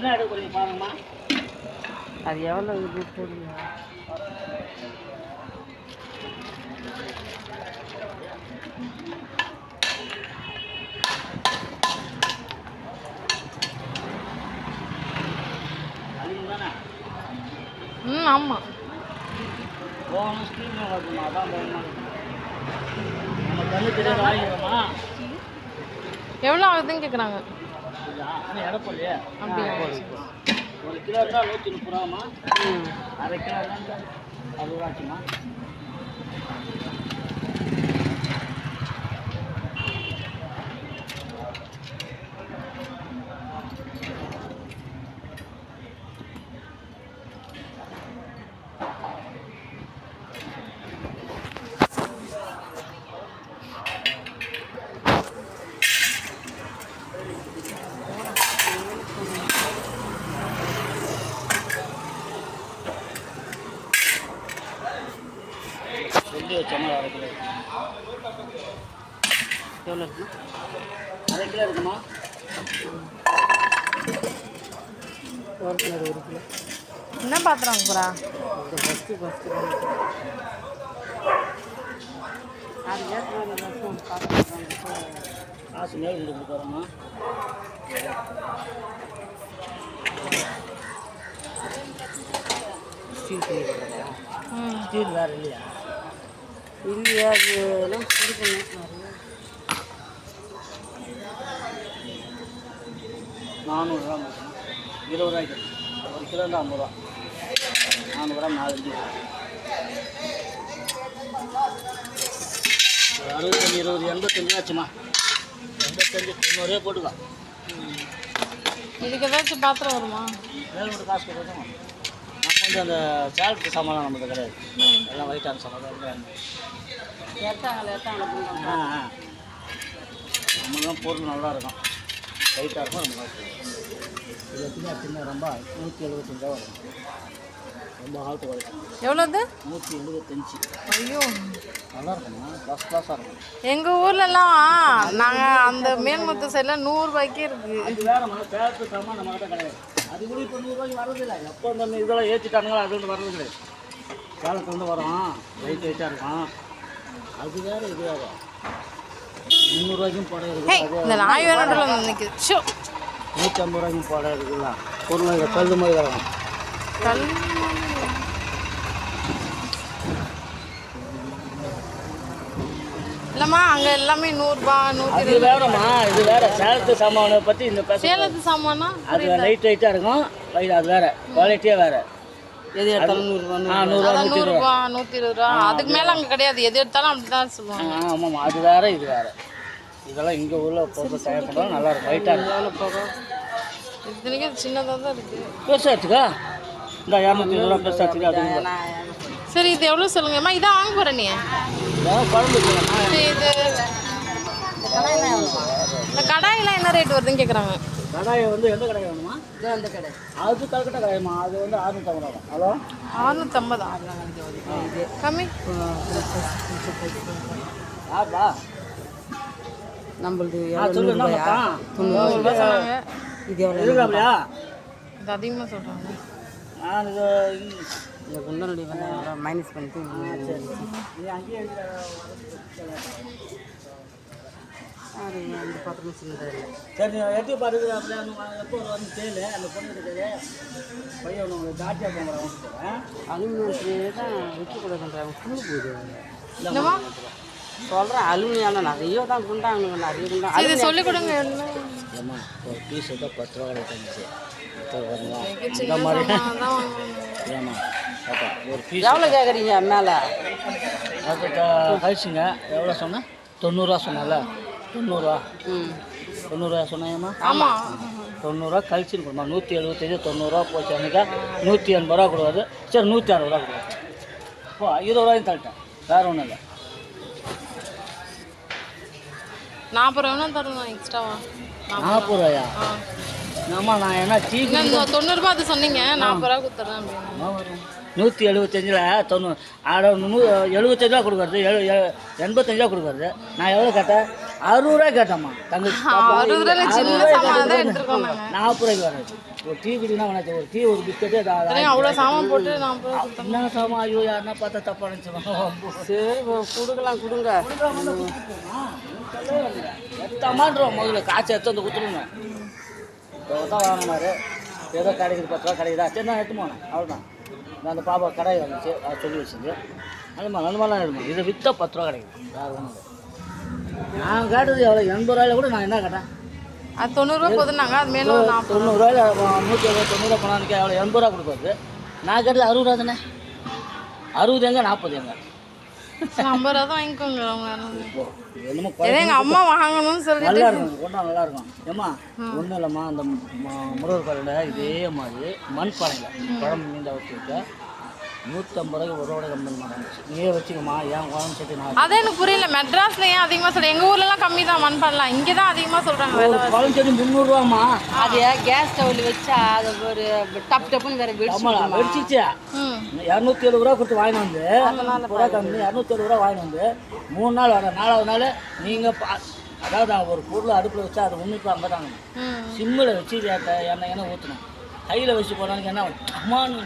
என்ன எடுக்க போறீங்க பாருங்கம்மா. அது எவ்வளோ இது போடுங்க. ஆமாம். போகணும் ஸ்க்ரீனில் பார்க்கணுமா? அதான் பயமாக நம்ம கண்ணு தெரியாத வாங்கிக்கிறோமா. எவ்வளோ ஆகுதுன்னு கேட்குறாங்க. இடம் போடலையே. அப்படியா? 1 கிலோ இருந்தால் 130 ரூபாமா. அரை கிலோ இருந்தால் 60 ரூபா ஆச்சுமா. சொல்லி வச்சோம்னா அரை கிலோ எவ்வளோ இருக்குமா? அரை கிலோ இருக்குமா? 1 கிலோ. என்ன பாத்திரம் போகிறா? ஃபஸ்ட்டு அது ஏற்கனவே காசு மேல் கொண்டு கொடுக்குறோம்மா. ஸ்டீல் வேறு இல்லையா? இல்லையா? அதெல்லாம் கொடுக்கணும். 400 ரூபா 20 ரூபாய்க்கு 1 கிலோ தான் 50 ரூபா. 400 கிராம் 4 இஞ்சி. 65 20 85 ஆச்சுமா. 85 90 போட்டுக்கோ. இதுக்கு ஏதாச்சும் பாத்திரம் வருமா? மேல்கொண்டு காசு கொடுக்கணும். நம்ம வந்து அந்த சேலத்து சாமான் நம்மளுக்கு கிடையாது. எல்லாம் ஒயிட்டான சாமான். நம்மளாம் பொருள் நல்லா இருக்கும், லைட்டாக இருக்கும். நம்ம இது சின்ன ரொம்ப 175 ரூபா வரும். ரொம்ப ஹால்ட்டு வரைக்கும். எவ்வளோது? 175. ஐயோ, நல்லா இருக்கும்மா. ஃபஸ்ட் கிளாஸாக இருக்கும். எங்கள் ஊர்லலாம் நாங்கள் அந்த மேல்மத்து சைடில் 100 ரூபாய்க்கே இருக்குது. அது வேறம்மா, சேலத்து சாமான் நம்ம கிட்ட கிடையாது. அது கூட இப்போ 100 ரூபாய்க்கு வரதில்லை. எப்போ அந்த இதெல்லாம் ஏற்றிட்டானுங்களோ அது வந்து வர்றது கிடையாது. சேலத்துலேருந்து வரும், வெயிட்டாக இருக்கும். அது வேறு இது வேறு. 300 ரூபாய்க்கும் புடவை இருக்குது. இந்த நாய் வேணுன்றல நிற்குது. ஷோ, 150 ரூபாய்க்கும் புடவை இருக்குதுல்ல. பொருள் இதை கல் மாதிரி கிடக்கும். கல் இல்லைம்மா, அங்கே எல்லாமே 100 ரூபா 120. இது வேறம்மா, இது வேறு. சேலத்து சாமானை பற்றி இந்த சேலத்து சாமானா அது லைட்டாக இருக்கும். அது வேறு குவாலிட்டியாக வேறு. எது எடுத்தாலும் 100 ரூபா. 100 ரூபா 120 ரூபா. அதுக்கு மேலே அங்கே கிடையாது. எது எடுத்தாலும் அப்படி தான் சொல்லுவாங்க. ஆமாம்மா, அது வேறு இது வேறு. இதெல்லாம் இங்கே உள்ள பொருள் தயார் பண்ணாலும் நல்லாயிருக்கும். லைட்டாக இருக்கும். எவ்வளோ போகும்? இதுக்கு சின்னதாக தான் இருக்குது. பெருசாக எடுத்துக்கா. இந்த 220 ரூபா பெருசாக எடுத்துக்கா. அது சரி, இது எவ்வளோ சொல்லுங்கம்மா? இதான் வாங்க போகிறேன். நீ குழம்பு இது இந்த கடாயெல்லாம் என்ன ரேட் வருதுன்னு கேட்குறாங்க. கடாயை வந்து எந்த கடை வேணுமா? இது அந்த கடை. அது கல்கட்டா கடையம்மா. அது வந்து 650 ரூபா. ஹலோ, 650 கம்மி. யாப்பா நம்மளுது சொல்லு. என்னப்பா 90 ரூபா சொன்னாங்க. இது எவ்வளோ? இருக்காப்லையா? இது அதிகமாக சொல்கிறாங்க. நான் இது இந்த குண்டனுடைய மைனஸ் பண்ணிட்டு நீ அங்கேயே அது அந்த பாத்திரமும் சின்னதாக இல்லை. சரி, நீ எட்டி பாருங்க. அப்படியே எப்போ வந்து கேளு. அந்த பொண்ணு இருக்குது பையன் ஒன்று உங்களுக்கு தாட்டியாக போங்கிற வாங்கிக்கிறேன். அலுமினியத்திலே தான் விற்கக்கூடாதுன்றாங்க. புண்ணு போகுது. என்னம்மா சொல்கிறேன், அலுமினியம் நிறைய தான் குண்டாங்க. நிறைய குண்டா. இது சொல்லிக் கொடுங்க. என்ன ஏம்மா, ஒரு பீஸ் வந்து 10 ரூபா கிடைச்சிருந்துச்சு. இந்த சின்ன மாதிரி சாமான் தான் வாங்கணும். ஏம்மா அப்பா ஒரு பீஸ் எவ்வளோ கேட்குறீங்க மேலே? அது கழிச்சுங்க. எவ்வளோ சொன்னேன்? 90 ரூபா சொன்னல. 90 ரூபா. 90 ரூபா சொன்னேம்மா. ஆமாம், 90 ரூபா கழிச்சுன்னு கொடுமா. 175 90 ரூபா போச்சு. அன்றைக்கா 180 ரூபா கொடுவாரு. சரி, 160 ரூபா கொடுவாரு. இப்போ 20 ரூபாயும் தள்ளிட்டேன். வேறு ஒன்றும் இல்லை. 40 ரூபா தரணும் எக்ஸ்ட்ராவா? 40 ரூபாயா? ஆமா, நான் என்ன டீ 90 ரூபா அது சொன்னீங்க. 40 ரூபா கொடுத்துட்றேன் அப்படின்னு. 175ல் 90 75 ரூபா கொடுக்குறது. 85 ரூபா கொடுக்குறது. நான் எவ்வளோ கேட்டேன்? 60 ரூபாய் கேட்டம்மா தங்கச்சி. 60 ரூபாயில சின்ன சாமான் தான் எடுத்துருக்கோம் நாங்கள். 40 ரூபாய்க்கு வராது. ஒரு டீ குடினா வேணாச்சு, ஒரு டீ ஒரு பிஸ்கட்டு அவ்வளோ சாமான் போட்டு 40 ரூபா கொடுத்தோம். என்ன சாமான்? ஐயோ யாருன்னா பார்த்தா தப்பா நினச்சிருவாங்க. சரி கொடுக்கலாம் கொடுங்க. எத்தமான்றோம் முதல்ல காய்ச்சி எடுத்து வந்து கொடுத்துருங்க. தான் வாங்கினாரு, ஏதோ கிடைக்குது 10 ரூபா கிடைக்குதா, சரி நான் எடுத்து போனேன், அவ்வளோதான். நான் அந்த பாப்பா கடை வந்துச்சு, அதை சொல்லி வச்சுது. அந்த மாதிரிலாம் எடுக்கணும். இதை விற்றா 10 ரூபா கிடைக்குது, வேறு ஒன்றும். நான் கேட்டது எவ்வளோ? 80 ரூபாயில கூட நான் என்ன கேட்டேன்? அது 90 ரூபா போதுனாங்க. அது மேலே 90 ரூபாயில 170 ரூபா போனான்னு எவ்வளோ? 80 ரூபா கொடுப்பாரு. நான் கேட்டது 60 ரூபா தானே. 60 எங்க 40 எங்க? 50 ரூபா தான் வாங்கிக்கோங்க. என்னமோ எங்கள் அம்மா வாங்கணும்னு சொல்லி நல்லா இருக்கும், கொண்டா நல்லா இருக்கும். ஏம்மா ஒன்றும் இல்லைம்மா, அந்த முருகர் கோயிலில் இதே மாதிரி மண் பானையில் குழம்பு மீன் வச்சு வைக்க 150 ரூபாய்க்கு ஒரு ரூபாய் கம்மி மாட்டாங்க. நீயே வச்சுக்கம்மா, ஏன் குழம்பு சேர்த்து நான் அதே எனக்கு புரியல. மெட்ராஸ்ல ஏன் அதிகமாக சொல்கிறேன்? எங்கள் ஊர்லலாம் கம்மி தான் மண் பண்ணலாம், இங்கே தான் அதிகமாக சொல்கிறாங்க. குழம்பு சேர்த்து 300 ரூபாம்மா. அது கேஸ் ஸ்டவ்ல வச்சா அது ஒரு டப் டப்புன்னு வேற வெடிச்சிச்சு. 270 ரூபா கொடுத்து வாங்கி வந்து புறா கம்மி 270 ரூபா வாங்கி வந்து 3 நாள் வர 4வது நாள் நீங்கள் அதாவது ஒரு பொருள் அடுப்பில் வச்சா அது 350 சிம்மில் வச்சு எண்ணெய் ஊற்றணும். கையில் வச்சு போனாலும் என்ன அம்மான்னு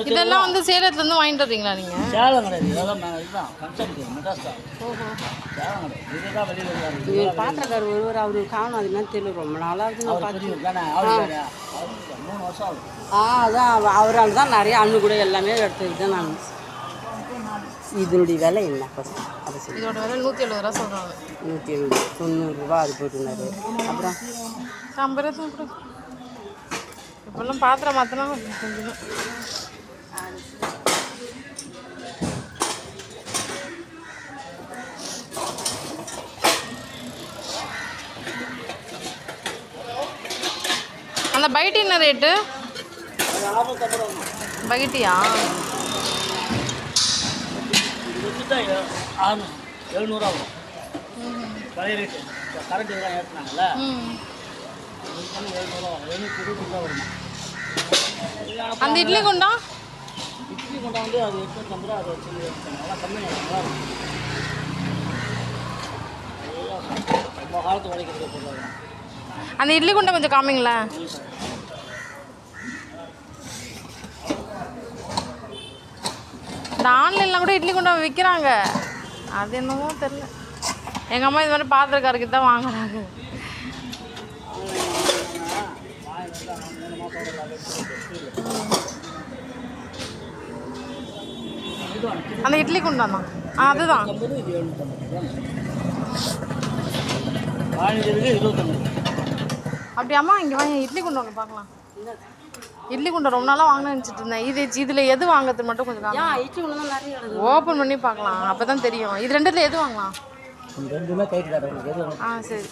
இதெல்லாம் வந்து சேலத்துலேருந்து வாங்கிட்டு வரீங்களா நீங்கள்? சேலம் கிடையாது, இதெல்லாம் இதுதான் ஃபங்க்ஷன் மெட்ராஸ் தான். சேலம் கிடையாது, இதுதான் வெளியில் பாத்திரக்கார் ஒருவர் அவரு காணும். அது என்ன தெரியல, ரொம்ப நாளாக தெரியும் தானே. அவரு 3 வருஷம் ஆகுது. அதான் அவரால் தான் நிறைய அண்ணு கூட எல்லாமே எடுத்துக்கிட்டேன் நான். இதனுடைய விலை என்ன ஃபஸ்ட் அதை சொல்லி? இதோட விலை 170 ரூபா சொல்கிறாங்க. 170, 90 ரூபா அது போட்டுருந்தாரு. அப்புறம் 50 ரூபா கூட இப்போல்லாம் பாத்திரம் மாற்றினா கொஞ்சம். அந்த பைட்டி என்ன ரேட்டு? பைட்டியா? 700 ஆகும் பழைய ரேட்டு. கரண்ட் இதெல்லாம் ஏற்றினாங்கல்ல, 700 ஆகும். 720 ரூபா வருமா? அந்த இட்லி குண்டா? இட்லி குண்டா வந்து அது 850 ரூபா. அதை வச்சு அதெல்லாம் கம்மி நல்லா இருக்கும். ரொம்ப காலத்து உடைக்கிறது போடுறாங்க. அந்த இட்லி குண்டை கொஞ்சம் காமிங்களேன். இந்த ஆன்லைனில் கூட இட்லி குண்டா விற்கிறாங்க. அது என்னமோ தெரில. எங்கள் அம்மா இது மாதிரி பாத்திரக்காரருக்கு தான் வாங்குறாங்க. அந்த இட்லி குண்டாண்ணா அதுதான். அப்படி அம்மா இங்கே வாங்க, இட்லி குண்டா ஒன்று பார்க்கலாம். இட்லி குண்டா ரொம்ப நாளாக வாங்கணும்னு நினச்சிட்டு இருந்தேன். இதில் எது வாங்குறது மட்டும் கொஞ்சம் இட்லி குண்டா நிறைய ஓப்பன் பண்ணி பார்க்கலாம், அப்போ தான் தெரியும். இது ரெண்டுத்தில் எது வாங்கலாம்? ரெண்டுமே கைட்டு. சரி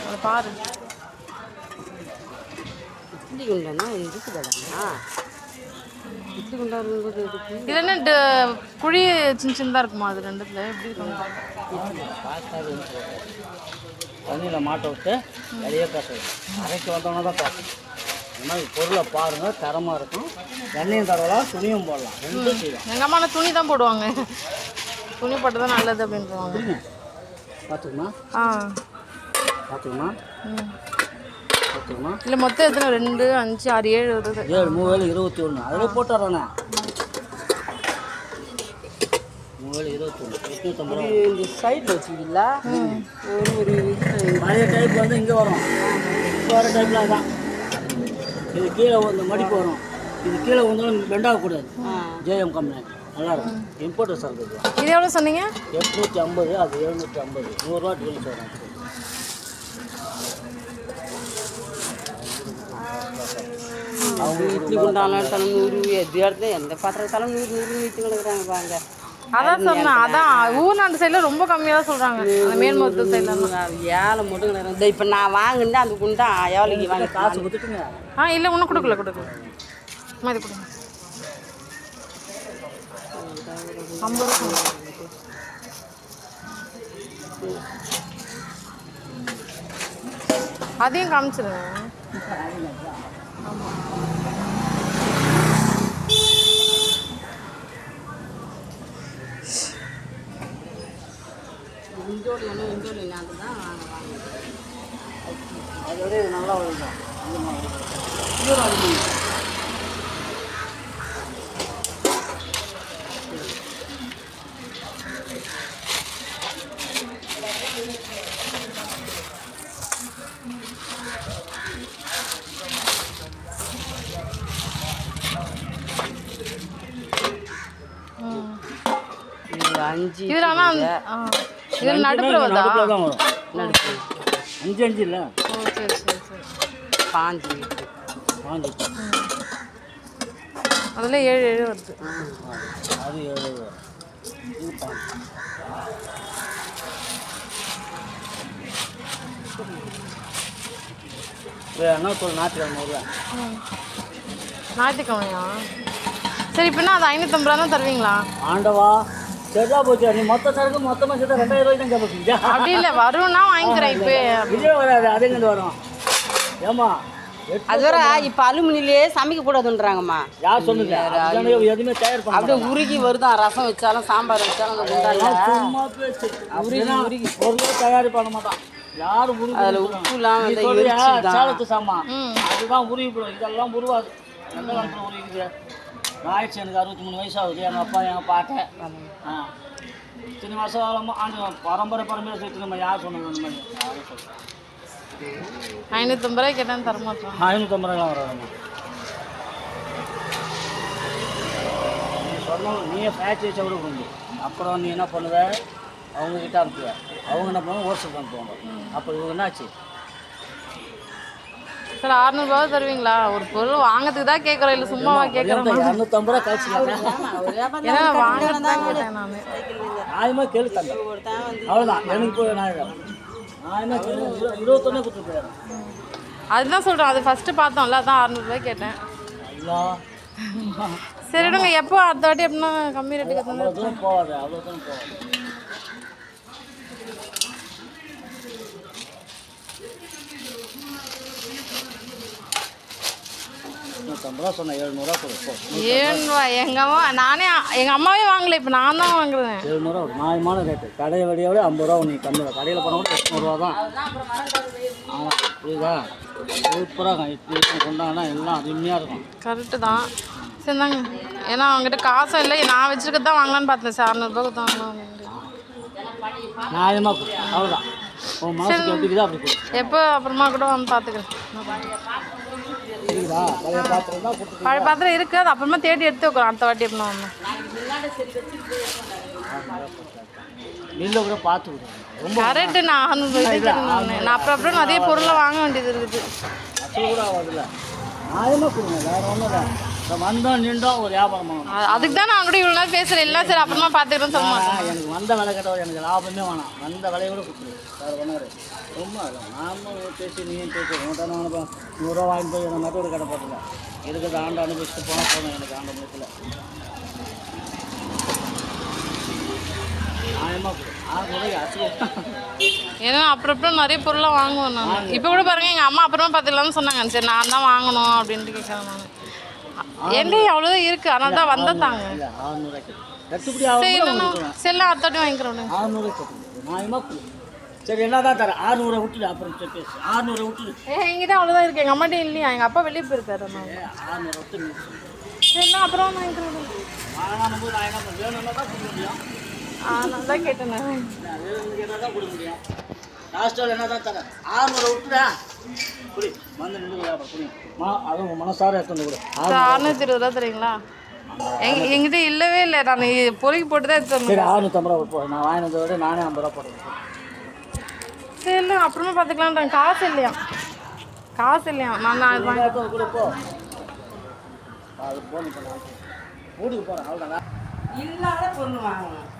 அதை பாரு. இட்லி குண்டானா இருக்குதாண்ணா? இட்லி குண்டா இருக்கும்போது இது என்ன குழி சின்ன சின்னதாக இருக்குமா? அது ரெண்டுத்தில் எப்படி இருக்கும்? தண்ணியில் மாட்டை விட்டு நிறைய பேசுவோம். அரைக்கு வந்தோன்னா தான் பேசணும். இந்த மாதிரி பொருளை பாருங்கள், தரமாக இருக்கும். எண்ணெயும் தரலாம், துணியும் போடலாம், ரெண்டும் செய்யலாம். எங்கள் அம்மா துணி தான் போடுவாங்க. துணி போட்டு தான் நல்லது அப்படின்றாங்க. பார்த்துக்குமா? பார்த்துக்குமா? பார்த்துக்குமா? இல்லை மொத்தம் எத்தனை? 2, 5, 6, 7 வருது. 7, 3, 21. அதில் போட்டுறேண்ணே. 3, 21, 850 ரூபா. இந்த சைடில் வச்சுக்கிங்களா? ஒரு பழைய டைப் வந்து இங்கே வரும். இப்போ வர டைப்பில் அதான். இது கீழே வந்து மடிப்பு வரும். இது கீழே வந்தாலும் பெண்டாகக்கூடாது. ஜேஎம் கம்பெனி நல்லாயிருக்கும். இம்போர்ட்டர் சார் இது. இது எவ்வளோ சொன்னீங்க? 850, அது 750. 100 ரூபா டிஃபரன்ஸ் வரும். அவங்க இட்லி குண்டாலும் தலை 100, எது இடத்துல எந்த பாத்திரத்தாலும் 100 வீட்டு கிடக்குறாங்க பாருங்க. அதான் சொன்னேன். அதான் ஊர்நாட்டு சைடில் ரொம்ப கம்மியாக தான் சொல்கிறாங்க. அந்த மேல்மருத்து சைட்லாம் ஏழை மட்டும் கிடக்குறாங்க. இப்போ நான் வாங்கினேன் அந்த குண்டா எவ்வளோக்கு வாங்கி காசு கொடுத்துட்டுங்க. இல்லை ஒன்றும் கொடுக்கல அம்மா இது கொடுங்க. 50 ரூபா. அதையும் காமிச்சிருங்க. ஆமாம். இந்தோடு ஒன்று இந்தோடு இல்லாமல் தான் நாங்கள் வாங்குவோம். அதை விட இது நல்லா வருது. இந்த மாதிரி இன்னொரு அது இது 5 இதில் ஆனால் இதில் நடுப்புற வருதா? நடுப்புல தான் வரும். நடுப்பு 5 இல்லை. ஓ சரி சரி சரி. 5 வாங்கி அதில் 7 வருது. அது 7 வரும். இது பாஞ்சு. என்ன சொல் ஞாயிற்றுக்கிழமை வருவா? ஞாயிற்றுக்கிழமையா? சரி இப்போ என்ன அது 550 ரூபா தான் தருவீங்களா? ஆண்டவா சரியா போச்சு. நீ மொத்த சரக்கு மொத்தமாக சேர்த்தா 2000 ரூபாய்க்கு தான் கேட்பீங்க. அப்படி இல்லை, வரும்னா வாங்கிக்கிறேன் இப்போ. இதே வராது, அதே இங்கே வரும். ஏமா அது வர இப்போ அலுமினிலே சமைக்க கூடாதுன்றாங்கம்மா. யார் சொன்னீங்க? எதுவுமே தயார் பண்ண அப்படியே உருகி வருதான். ரசம் வச்சாலும் சாம்பார் வச்சாலும் அந்த குண்டால சும்மா பேச்சு. உருகி பொருளே தயார் பண்ண மாட்டான். யாரும் உருகி அதில் உப்புலாம் வந்து சேலத்து சாமான் அதுதான் உருகி போடும். இதெல்லாம் உருவாது. எந்த காலத்தில் உருகிக்குது? ஆயிடுச்சு. எனக்கு 63 வயசு ஆகுது. எங்கள் அப்பா எங்கள் பாட்டை இத்தனை வருஷம் காலமாக ஆண்டு பரம்பரை சேர்த்து நம்ம யார் சொன்னது? அந்த மாதிரி யாரும் சொல்லுங்கள். 550 ரூபாய் கேட்டால் தர மாட்டோம். 550 ரூபாய் வராதுமா. நீ சொன்ன நீயே பேட்ச் வச்சா கூட கொஞ்சம் அப்புறம் நீ என்ன பண்ணுவ? அவங்கக்கிட்ட அனுப்புவ. அவங்க என்ன பண்ணுவாங்க? ஹோல்சேல் அனுப்புவாங்க. அப்போ இவங்க என்னாச்சு? சார் 600 ரூபா தருவீங்களா? ஒரு பொருள் வாங்கிறதுக்கு தான் கேட்குறோம், இல்லை சும்மாவா கேட்குறோம்? 250 ரூபா கழிச்சு ஏன்னா வாங்கிறது தான் கேட்டேன் நான். நியாயமாக கேளு தந்த அவ்வளோதான். எனக்கு போய் நியாயமாக கேளு. 21 கொடுத்துருக்காரு. அதுதான் சொல்கிறேன். அது ஃபஸ்ட்டு பார்த்தோம்ல, அதான் 600 ரூபாய் கேட்டேன். ஐயா சரி விடுங்க. எப்போ அடுத்த வாட்டி எப்படின்னா கம்மி ரேட்டுக்கு அவ்வளோ தூரம் போகாது. அவ்வளோ தூரம் போகாது. சொன்னேன் 700 கொடுப்போம். 700 எங்கள் அம்மா நானே எங்கள் அம்மாவே வாங்கலை, இப்போ நான் தான் வாங்குறேன். 700 ஒரு நியாயமான ரேட்டு. கடை வழியோட 50 ரூபா நீ கம்மி. கடையில் போனால் கூட 800 ரூபா தான். ஆமாம் புரியுதா? சூப்பராக இட்லி கொண்டாங்கன்னா எல்லாம் அருமையாக இருக்கும். கரெக்டு தான். சரி தாங்க. ஏன்னா அவங்ககிட்ட காசும் இல்லை, நான் வச்சுருக்கறது தான் வாங்கலான்னு பார்த்தேன். சார் 600 ரூபாய்க்கு தான் வாங்கலாம். நியாயமாக கொடு. அவ்வளோதான். உன் மனசுக்கு எப்படிக்குதோ அப்படி கொடு. எப்போ அப்புறமா கூட வந்து பார்த்துக்கிறேன். சரிங்களா? பழைய பாத்திரம் தான் கொடுத்து பழைய பாத்திரம் இருக்குது, அது அப்புறமா தேடி எடுத்து வைக்கிறோம். அடுத்த வாட்டி எப்படின்னா ஒன்று நெல்லை கூட பார்த்து விடுறேன். ரொம்ப கரெக்டு. நான் 600 ரூபாய்க்கு நான் அப்புறம் நிறைய பொருளை வாங்க வேண்டியது இருக்குது. அசல் கூட ஆகாதுல்ல. நியாயமாக கொடுங்க. வேறு ஒன்றும் இல்லை. வந்தோம் நின்றோம் ஒரு வியாபாரம் பண்ணணும். அதுக்கு தான் நான் கூட இவ்வளோ நேரம் பேசுகிறேன். எல்லாம் சரி அப்புறமா பார்த்துக்கிறேன்னு சொல்ல மாட்டேன். எனக்கு வந்த விலை கேட்டவர் எனக்கு லாபமே வேணாம். வந்த விலையை கூட கொடுத்துரு. வேறு பண்ணாரு ரொம்ப நாம பேசி நீயும் பேசி உங்கள்கிட்ட நான் 100 ரூபா வாங்கி போய் எனக்கு மட்டும் ஒரு கடை போட்டல. இருக்கிறது ஆண்டு அனுபவிச்சுட்டு போனால் போதும். எனக்கு ஆண்டு முடியல. நியாயமாக கொடு. 600 அசல். ஏன்னா அப்புறம் நிறைய பொருளாக வாங்குவேன் நான். இப்போ கூட பாருங்கள், எங்கள் அம்மா அப்புறமா பார்த்துக்கலாம்னு சொன்னாங்க. சரி நான் தான் வாங்கணும் அப்படின்ட்டு கேட்குறேன் நான். என்கிட்ட அவ்வளோதான் இருக்குது, அதனால தான் வந்தால் தாங்க. இல்லை 600 கட்டுப்படி சரி ஆகும். இல்லைண்ணா சரிலாம் அடுத்தாட்டி வாங்கிக்கிறோம். 600 கட்டுப்படி நியாயமாக கொடு. சரி என்ன தான் தரேன்? 600 விட்டுடு. அப்புறம் பேசு. 600 விட்டுடு. என்கிட்ட அவ்வளோதான் இருக்குது. எங்கள் அம்மாட்ட இல்லையா? எங்கள் அப்பா வெளியே போயிருக்காரு. நான் 600 விட்டு சரிண்ணா அப்புறம் வாங்கிக்கிறோம். வாங்கினா போது நான் என்ன பண்ண வேணும்னா தான் கொடுக்க முடியும். நான் தான் கேட்டேன். வேணும்னு கேட்டால் தான் கொடுக்க முடியும். லாஸ்ட்டால் என்ன தான் தரேன்? 600 விட்டுடா. புரி வந்து நின்று வியாபாரம் புரியும். அதுவும் உங்கள் மனசார எடுத்து கூட 620 ரூபா தரீங்களா? எங்கிட்ட இல்லவே இல்லை. நான் பொறுக்கி போட்டு தான் எடுத்து சரி 650 ரூபா போடுறேன். நான் வாங்கினதை விட நானே 50 ரூபா போடுறேன். சரி இல்லை அப்புறமா பார்த்துக்கலான்றாங்க. காசு இல்லையா? காசு இல்லையா? நான் வாங்கி கூட போ. அது போன் வீட்டுக்கு போகிறேன். அவ்வளோதாங்க. இல்லாத பொருள் வாங்கணும்.